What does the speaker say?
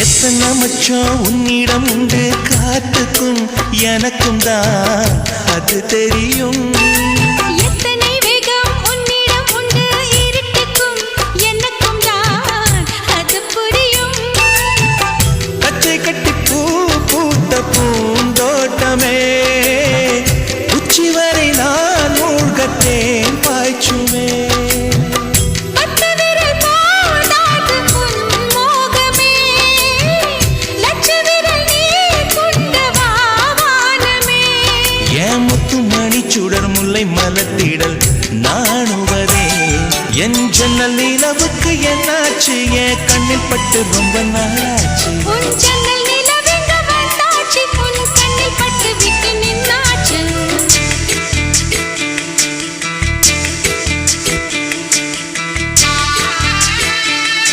எத்தனை மச்சம் உன்னிடம் உண்டு காத்துக்கும் எனக்கும் தான் அது தெரியும். எத்தனை வேகம் உன்னிடம் உண்டு இருட்டுக்கும் எனக்கும் தான் அது புரியும். பச்சை கட்டி பூ பூத்த பூந்தோட்டமே உச்சி வரை நான் மூழ்கத்தேன் பாய்ச்சுமே. சுடர் முல்லை மலத்திடல் நாணுவதே என் ஜன்னல் நிலவுக்கு என்னாச்சு என் கண்ணில் பட்டு ரொம்ப நாளாச்சு.